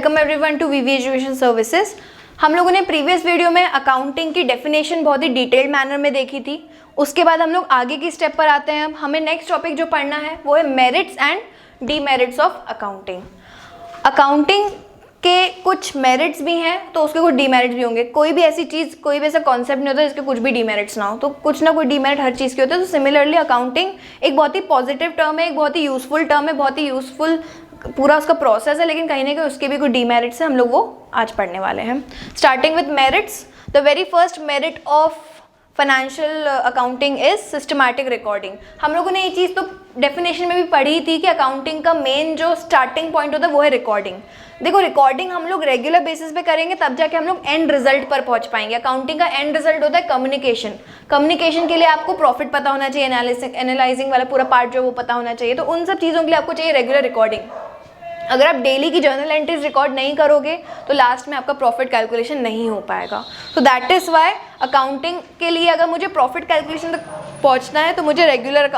Welcome everyone to VV education services. हम लोगों ने प्रीवियस वीडियो में अकाउंटिंग की डेफिनेशन बहुत ही डिटेल्ड मैनर में देखी थी। उसके बाद हम लोग आगे की स्टेप पर आते हैं। हमें नेक्स्ट टॉपिक जो पढ़ना है वो है merits and demerits of accounting. Accounting के कुछ मेरिट्स भी हैं तो उसके कुछ डीमेरिट्स भी होंगे। कोई भी ऐसी चीज़, कोई भी ऐसा कॉन्सेप्ट नहीं होता जिसके कुछ भी डीमेरिट्स ना हो, तो कुछ ना कोई डीमेरिट हर चीज़ के होते हैं। तो सिमिलरली अकाउंटिंग एक बहुत ही पॉजिटिव टर्म है, एक बहुत ही यूजफुल टर्म है, बहुत ही यूजफुल पूरा उसका प्रोसेस है, लेकिन कहीं ना कहीं उसके भी कुछ डीमेरिट्स हैं। हम लोग वो आज पढ़ने वाले हैं। Starting with merits, the very first merit of financial accounting is systematic recording. हम लोगों ने ये चीज़ तो डेफिनेशन में भी पढ़ी थी कि अकाउंटिंग का मेन जो स्टार्टिंग पॉइंट होता है वो है रिकॉर्डिंग। देखो, रिकॉर्डिंग हम लोग रेगुलर बेसिस पे करेंगे तब जाके हम लोग एंड रिजल्ट पर पहुंच पाएंगे। अकाउंटिंग का एंड रिजल्ट होता है कम्युनिकेशन। कम्युनिकेशन के लिए आपको प्रॉफिट पता होना चाहिए, एनालाइजिंग वाला पूरा पार्ट जो वो पता होना चाहिए। तो उन सब चीज़ों के लिए आपको चाहिए रेगुलर रिकॉर्डिंग। अगर आप डेली की जर्नल एंट्रीज रिकॉर्ड नहीं करोगे तो लास्ट में आपका प्रॉफिट कैलकुलेशन नहीं हो पाएगा। तो दैट इज़ वाई अकाउंटिंग के लिए अगर मुझे प्रॉफिट कैलकुलेशन तक पहुंचना है तो मुझे रेगुलर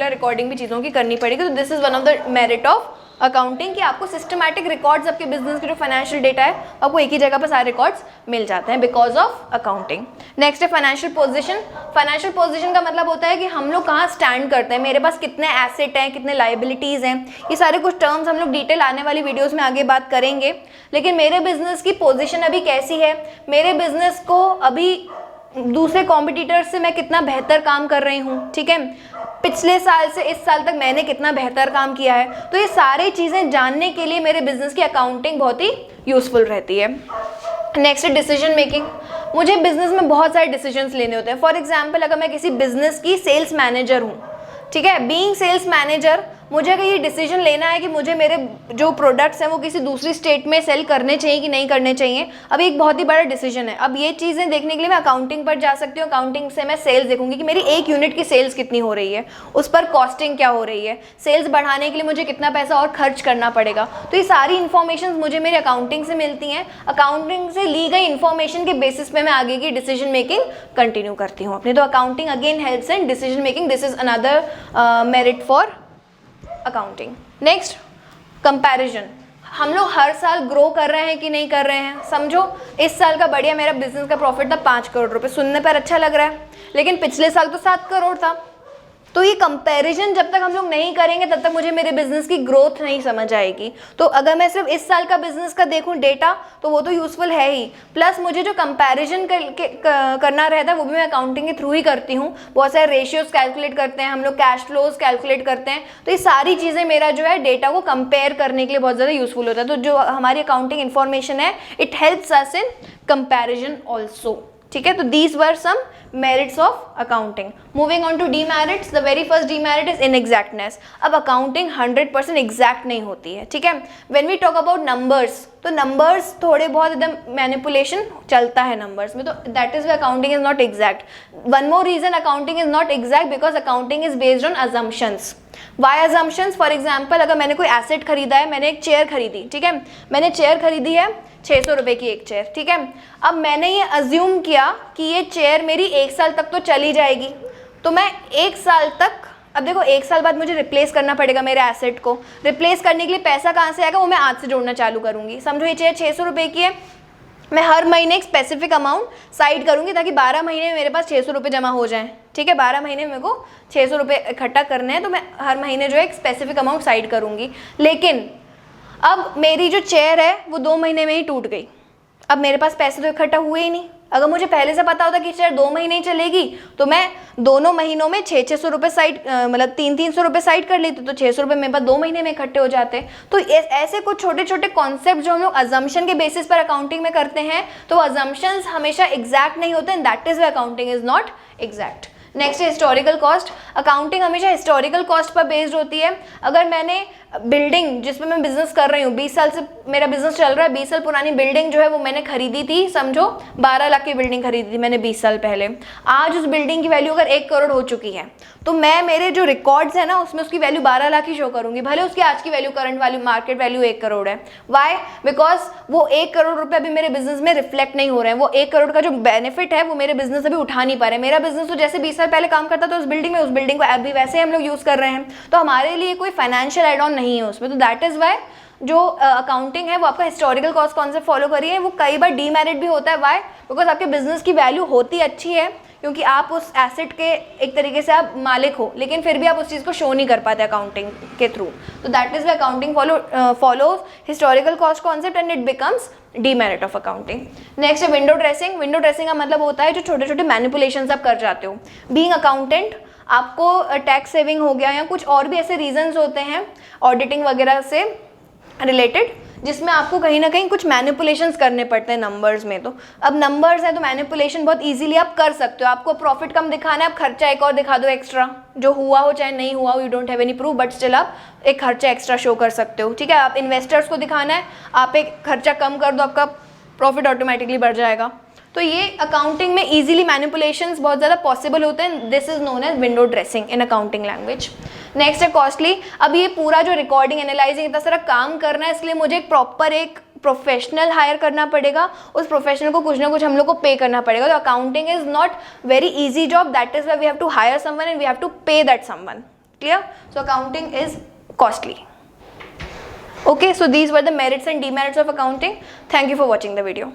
रिकॉर्डिंग भी चीज़ों की करनी पड़ेगी। तो this is one of the merit of accounting कि आपको सिस्टमैटिक रिकॉर्ड्स आपके बिजनेस के जो फाइनेंशियल डेटा है आपको एक ही जगह पर सारे रिकॉर्ड्स मिल जाते हैं बिकॉज ऑफ अकाउंटिंग। नेक्स्ट है फाइनेंशियल पोजीशन। फाइनेंशियल पोजीशन का मतलब होता है कि हम लोग कहाँ स्टैंड करते हैं, मेरे पास कितने एसेट हैं, कितने लाइबिलिटीज़ हैं। ये सारे कुछ टर्म्स हम लोग डिटेल आने वाली वीडियोज़ में आगे बात करेंगे। लेकिन मेरे बिजनेस की पोजिशन अभी कैसी है, मेरे बिजनेस को अभी दूसरे कॉम्पिटिटर्स से मैं कितना बेहतर काम कर रही हूँ, ठीक है, पिछले साल से इस साल तक मैंने कितना बेहतर काम किया है। तो ये सारी चीज़ें जानने के लिए मेरे बिजनेस की अकाउंटिंग बहुत ही यूजफुल रहती है। नेक्स्ट है डिसीजन मेकिंग। मुझे बिजनेस में बहुत सारे डिसीजंस लेने होते हैं। फॉर एग्जांपल, अगर मैं किसी बिजनेस की सेल्स मैनेजर हूँ, ठीक है, बीइंग सेल्स मैनेजर मुझे अगर ये डिसीजन लेना है कि मुझे मेरे जो प्रोडक्ट्स हैं वो किसी दूसरी स्टेट में सेल करने चाहिए कि नहीं करने चाहिए, अब एक बहुत ही बड़ा डिसीजन है। अब ये चीज़ें देखने के लिए मैं अकाउंटिंग पर जा सकती हूँ। अकाउंटिंग से मैं सेल्स देखूंगी कि मेरी एक यूनिट की सेल्स कितनी हो रही है, उस पर कॉस्टिंग क्या हो रही है, सेल्स बढ़ाने के लिए मुझे कितना पैसा और खर्च करना पड़ेगा। तो ये सारी इन्फॉर्मेशन मुझे मेरी अकाउंटिंग से मिलती हैं। अकाउंटिंग से ली गई इन्फॉर्मेशन के बेसिस पे मैं आगे की डिसीजन मेकिंग कंटिन्यू करती हूँ अपनी। तो accounting again helps in decision making. This is another merit for accounting. Next, comparison. हम लोग हर साल ग्रो कर रहे हैं कि नहीं कर रहे हैं। समझो इस साल का बढ़िया मेरा बिजनेस का प्रॉफिट था 5 करोड़ रुपए, सुनने पर अच्छा लग रहा है, लेकिन पिछले साल तो 7 करोड़ था। तो ये कंपैरिजन जब तक हम लोग नहीं करेंगे तब तक मुझे मेरे बिजनेस की ग्रोथ नहीं समझ आएगी। तो अगर मैं सिर्फ इस साल का बिजनेस का देखूं डेटा तो वो तो यूजफुल है ही, प्लस मुझे जो कंपैरिजन करना रहता है वो भी मैं अकाउंटिंग के थ्रू ही करती हूँ। बहुत सारे रेशियोज कैलकुलेट करते हैं हम लोग, कैश फ्लोज कैलकुलेट करते हैं। तो ये सारी चीज़ें मेरा जो है डेटा को कंपेयर करने के लिए बहुत ज़्यादा यूजफुल होता है। तो जो हमारी अकाउंटिंग इन्फॉर्मेशन है it helps us in comparison also, ठीक है। तो these were some merits of accounting. Moving on to demerits, the very first demerit is inexactness. अब अकाउंटिंग 100% एग्जैक्ट नहीं होती है, ठीक है। When we talk about numbers, तो नंबर्स थोड़े बहुत एकदम मैनिपुलेशन चलता है नंबर्स में, तो that is why accounting is not exact. One more reason accounting is not exact because accounting is based on assumptions. Why assumptions? For example, अगर मैंने कोई एसेट खरीदा है, मैंने एक चेयर खरीदी, ठीक है, मैंने चेयर खरीदी है 600 रुपये की एक चेयर, ठीक है। अब मैंने ये अज्यूम किया कि ये चेयर मेरी 1 साल तक तो चली जाएगी, तो मैं 1 साल तक, अब देखो 1 साल बाद मुझे रिप्लेस करना पड़ेगा मेरे एसेट को। रिप्लेस करने के लिए पैसा कहाँ से आएगा वो मैं आज से जोड़ना चालू करूँगी। समझो ये चेयर 600 रुपये की है, मैं हर महीने एक स्पेसिफिक अमाउंट साइड करूँगी ताकि 12 महीने में मेरे पास 600 रुपये जमा हो जाएं, ठीक है। 12 महीने में मेरे को 600 रुपये इकट्ठा करने हैं, तो मैं हर महीने जो है एक स्पेसिफिक अमाउंट साइड करूँगी। लेकिन अब मेरी जो चेयर है वो 2 महीने में ही टूट गई। अब मेरे पास पैसे तो इकट्ठा हुए ही नहीं। अगर मुझे पहले से पता होता कि चेयर 2 महीने ही चलेगी तो मैं दोनों महीनों में 600 रुपये साइड, मतलब 300 रुपये साइड कर लेती, तो 600 रुपये मेरे पास 2 महीने में इकट्ठे हो जाते। तो ऐसे कुछ छोटे छोटे कॉन्सेप्ट जो हम लोग अजम्पशन के बेसिस पर अकाउंटिंग में करते हैं, तो अजम्पशंस हमेशा एग्जैक्ट नहीं होते and that is why accounting is not exact. Next है हिस्टोरिकल कॉस्ट। अकाउंटिंग हमेशा हिस्टोरिकल कॉस्ट पर बेस्ड होती है। अगर मैंने बिल्डिंग जिसमें मैं बिजनेस कर रही हूँ, 20 साल से मेरा बिजनेस चल रहा है, 20 साल पुरानी बिल्डिंग जो है वो मैंने खरीदी थी, समझो 12 लाख की बिल्डिंग खरीदी थी मैंने 20 साल पहले। आज उस बिल्डिंग की वैल्यू अगर 1 करोड़ हो चुकी है तो मैं मेरे जो रिकॉर्ड्स है ना उसमें उसकी वैल्यू 12 लाख ही शो करूंगी, भले उसकी आज की value, current value, market value 1 crore है। वाई? बिकॉज वो 1 करोड़ रुपए अभी मेरे बिजनेस में रिफ्लेक्ट नहीं हो रहे हैं। वो 1 करोड़ का जो बेनिफिट है वो मेरे बिजनेस अभी उठा नहीं पा रहे। मेरा बिजनेस तो जैसे 20 साल पहले काम करता था उस बिल्डिंग में, उस बिल्डिंग को अभी वैसे हम लोग यूज कर रहे हैं, तो हमारे लिए कोई फाइनेंशियल एड ऑन नहीं है उसमें। तो दैट इज वाई जो अकाउंटिंग है वो आपका हिस्टोरिकल कॉस्ट कॉन्सेप्ट फॉलो करिए, वो कई बार डीमेरिट भी होता है। वाई? बिकॉज आपके बिजनेस की वैल्यू होती अच्छी है, क्योंकि आप उस एसेट के एक तरीके से आप मालिक हो, लेकिन फिर भी आप उस चीज़ को शो नहीं कर पाते अकाउंटिंग के थ्रू। तो that is way accounting follows historical cost concept and it becomes demerit of accounting. Next है विंडो ड्रेसिंग। विंडो ड्रेसिंग का मतलब होता है जो छोटे छोटे मैनिपुलेशंस आप कर जाते हो। बीइंग अकाउंटेंट आपको टैक्स सेविंग हो गया या कुछ और भी ऐसे रीजंस होते हैं ऑडिटिंग वगैरह से रिलेटेड, जिसमें आपको कहीं ना कहीं कुछ मैनिपुलेशंस करने पड़ते हैं नंबर्स में। तो अब नंबर्स है तो मैनिपुलेशन बहुत इजीली आप कर सकते हो। आपको प्रॉफिट कम दिखाना है, आप खर्चा एक और दिखा दो एक्स्ट्रा, जो हुआ हो चाहे नहीं हुआ हो, you don't have any proof, but still आप एक खर्चा एक्स्ट्रा शो कर सकते हो। ठीक है, आप इन्वेस्टर्स को दिखाना है, आप एक खर्चा कम कर दो, आपका प्रॉफिट ऑटोमेटिकली बढ़ जाएगा। तो ये अकाउंटिंग में इजीली मैनिपुलेशंस बहुत ज़्यादा पॉसिबल होते हैं। This is known as window dressing in accounting language. Next है कॉस्टली। अब ये पूरा जो रिकॉर्डिंग एनालाइजिंग इतना सारा काम करना है, इसलिए मुझे एक प्रॉपर एक प्रोफेशनल हायर करना पड़ेगा, उस प्रोफेशनल को कुछ ना कुछ हम लोग को पे करना पड़ेगा। तो accounting is not very easy job, that is why we have to hire someone and we have to pay that someone. Clear? So accounting is costly. Okay, so these were the merits and demerits of accounting. Thank you for watching the video.